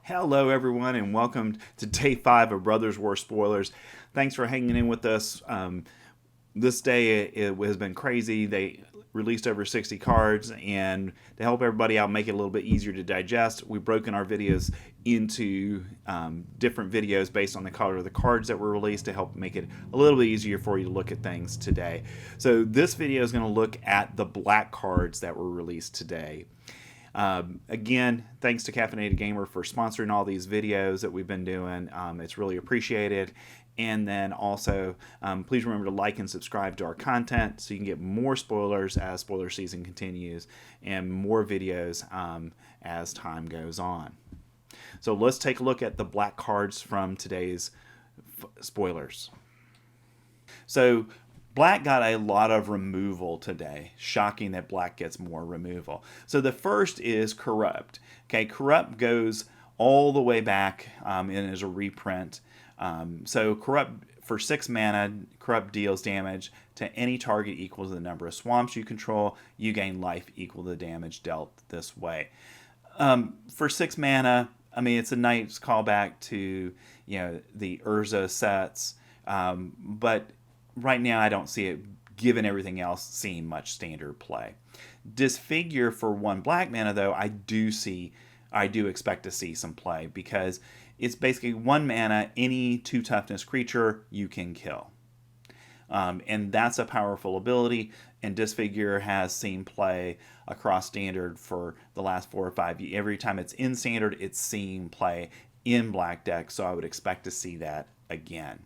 Hello, everyone, and welcome to day 5 of Brothers War Spoilers. Thanks for hanging in with us. This day it has been crazy. They released over 60 cards, and to help everybody out, make it a little bit easier to digest, we've broken our videos into different videos based on the color of the cards that were released to help make it a little bit easier for you to look at things today. So this video is going to look at the black cards that were released today. Again, thanks to Caffeinated Gamer for sponsoring all these videos that we've been doing. It's really appreciated. And then also, please remember to like and subscribe to our content so you can get more spoilers as spoiler season continues and more videos as time goes on. So let's take a look at the black cards from today's spoilers. So Black got a lot of removal today. Shocking that Black gets more removal. So the first is Corrupt. Okay, Corrupt goes all the way back and is a reprint. So Corrupt, for 6 mana, Corrupt deals damage to any target equal to the number of swamps you control. You gain life equal to the damage dealt this way. For 6 mana, I mean, it's a nice callback to, the Urza sets, but right now I don't see it, given everything else, seeing much standard play. Disfigure for 1 black mana, though, I do expect to see some play, because it's basically 1 mana, any 2 toughness creature you can kill. And that's a powerful ability, and Disfigure has seen play across standard for the last 4 or 5 years. Every time it's in standard, it's seen play in black decks, so I would expect to see that again.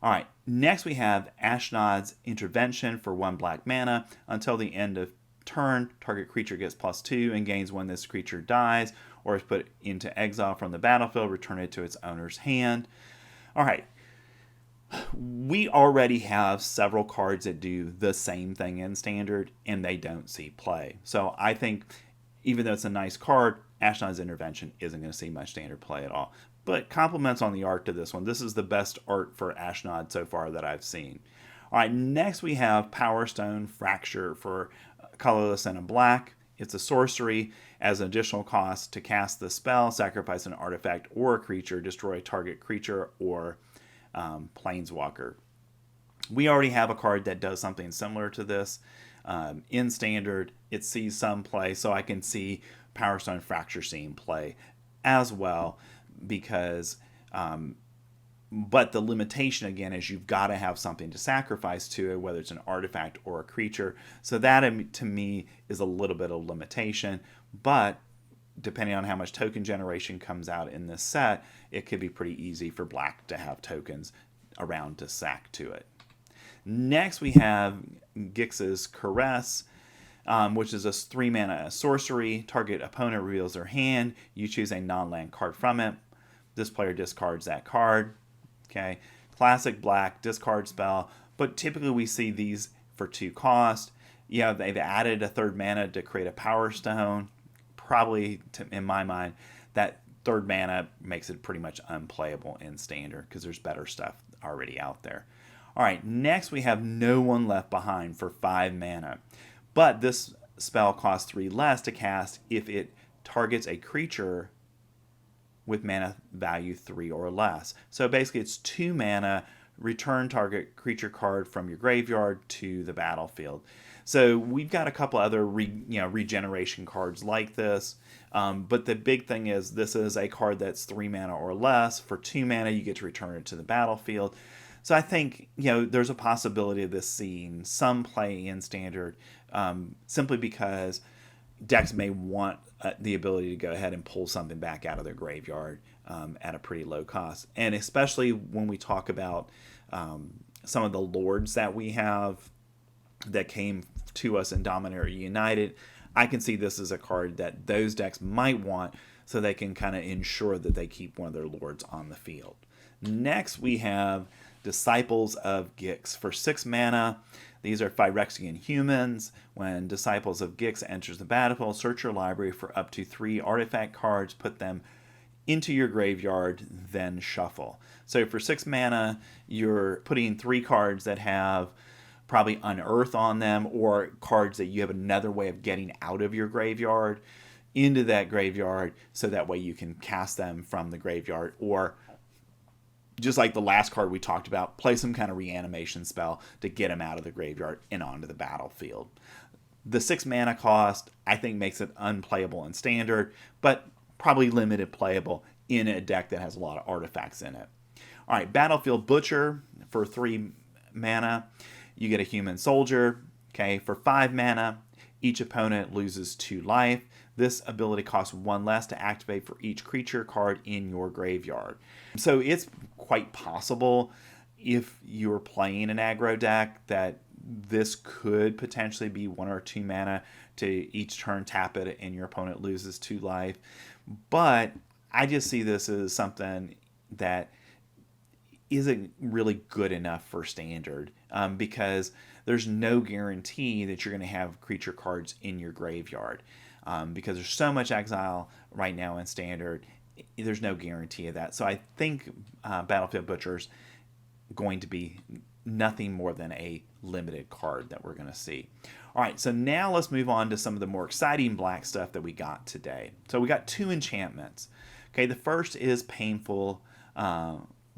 All right, next we have Ashnod's Intervention for 1 black mana. Until the end of turn, target creature gets +2 and gains when this creature dies or is put into exile from the battlefield. Return it to its owner's hand. All right, we already have several cards that do the same thing in standard, and they don't see play. So I think, even though it's a nice card, Ashnod's Intervention isn't going to see much standard play at all. But compliments on the art to this one. This is the best art for Ashnod so far that I've seen. All right, next we have Power Stone Fracture for colorless and a black. It's a sorcery. As an additional cost to cast the spell, sacrifice an artifact or a creature, destroy a target creature or planeswalker. We already have a card that does something similar to this. In standard, it sees some play, so I can see Power Stone Fracture seeing play as well. Because but the limitation again is you've got to have something to sacrifice to it, whether it's an artifact or a creature. So that to me is a little bit of limitation, but depending on how much token generation comes out in this set, it could be pretty easy for black to have tokens around to sack to it. Next we have Gixxs Cares, which is a 3 mana sorcery. Target opponent reveals their hand. You choose a non-land card from it. This player discards that card. Okay, classic black discard spell, but typically we see these for 2 cost. They've added a 3rd mana to create a Power Stone. Probably, in my mind, that 3rd mana makes it pretty much unplayable in standard because there's better stuff already out there. All right, next we have No One Left Behind for 5 mana. But this spell costs 3 less to cast if it targets a creature with mana value 3 or less. So basically it's 2 mana, return target creature card from your graveyard to the battlefield. So we've got a couple other regeneration cards like this. But the big thing is this is a card that's 3 mana or less. For 2 mana, you get to return it to the battlefield. So I think, there's a possibility of this seeing some play in standard, simply because decks may want the ability to go ahead and pull something back out of their graveyard at a pretty low cost. And especially when we talk about some of the lords that we have that came to us in Dominaria United, I can see this as a card that those decks might want so they can kind of ensure that they keep one of their lords on the field. Next we have Disciples of Gixx for 6 mana. These are Phyrexian humans. When Disciples of Gixx enters the battlefield, search your library for up to 3 artifact cards, put them into your graveyard, then shuffle. So for 6 mana, you're putting 3 cards that have probably Unearth on them, or cards that you have another way of getting out of your graveyard. into that graveyard, so that way you can cast them from the graveyard, or just like the last card we talked about, play some kind of reanimation spell to get them out of the graveyard and onto the battlefield. The 6 mana cost, I think, makes it unplayable in Standard, but probably limited playable in a deck that has a lot of artifacts in it. All right, Battlefield Butcher for 3 mana. You get a human soldier. Okay, for 5 mana, each opponent loses 2 life. This ability costs 1 less to activate for each creature card in your graveyard. So it's quite possible, if you're playing an aggro deck, that this could potentially be 1 or 2 mana to each turn tap it and your opponent loses 2 life. But I just see this as something that isn't really good enough for Standard, because there's no guarantee that you're going to have creature cards in your graveyard, because there's so much exile right now in Standard. There's no guarantee of that. So I think Battlefield Butcher's going to be nothing more than a limited card that we're going to see. All right, so now let's move on to some of the more exciting black stuff that we got today. So we got 2 enchantments. Okay, the first is Painful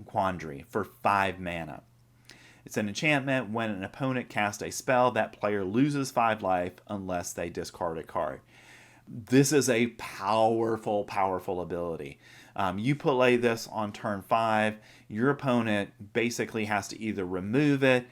Quandary for 5 mana. It's an enchantment. When an opponent casts a spell, that player loses 5 life unless they discard a card. This is a powerful, powerful ability. You play this on turn 5, your opponent basically has to either remove it,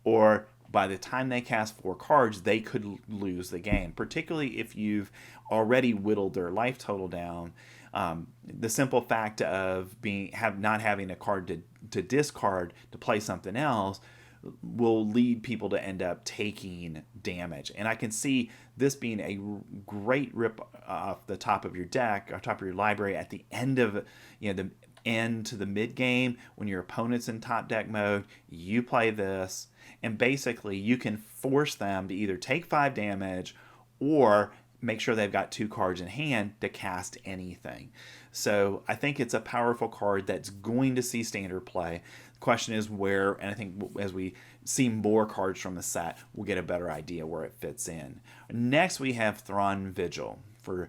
or by the time they cast 4 cards, they could lose the game, particularly if you've already whittled their life total down. The simple fact of not having a card to discard to play something else will lead people to end up taking damage. And I can see this being a great rip off the top of your deck, or top of your library, at the end of the end to the mid game, when your opponent's in top deck mode. You play this, and basically you can force them to either take 5 damage or make sure they've got 2 cards in hand to cast anything. So I think it's a powerful card that's going to see Standard play. The question is where, and I think as we see more cards from the set, we'll get a better idea where it fits in. Next we have Thrawn Vigil for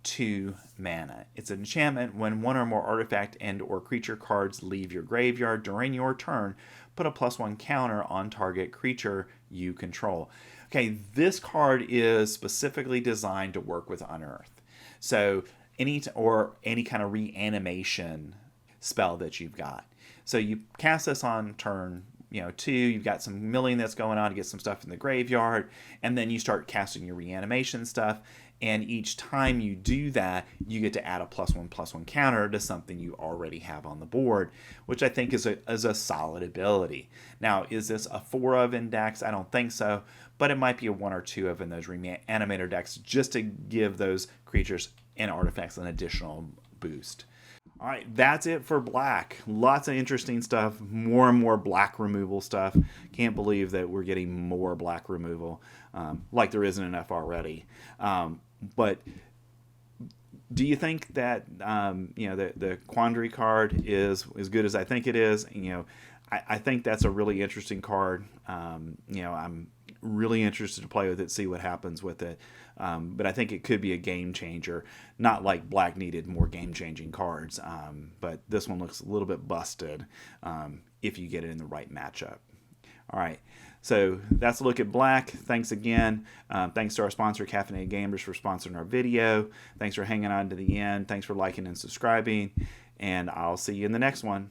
2 mana. It's an enchantment. When 1 or more artifact and or creature cards leave your graveyard during your turn, put a +1 counter on target creature you control. Okay, this card is specifically designed to work with Unearth. So any kind of reanimation spell that you've got. So you cast this on turn 2, you've got some milling that's going on to get some stuff in the graveyard, and then you start casting your reanimation stuff, and each time you do that, you get to add a +1/+1 counter to something you already have on the board, which I think is a solid ability. Now, is this a 4 of in decks? I don't think so, but it might be a 1 or 2 of in those reanimator decks, just to give those creatures and artifacts an additional boost. All right, that's it for black. Lots of interesting stuff, more and more black removal stuff. Can't believe that we're getting more black removal, like there isn't enough already. But do you think that the Quandary card is as good as I think it is? I think that's a really interesting card. I'm really interested to play with it, see what happens with it. But I think it could be a game changer. Not like black needed more game-changing cards, but this one looks a little bit busted if you get it in the right matchup. All right, so that's a look at black. Thanks again. Thanks to our sponsor, Caffeinated Gamers, for sponsoring our video. Thanks for hanging on to the end. Thanks for liking and subscribing, and I'll see you in the next one.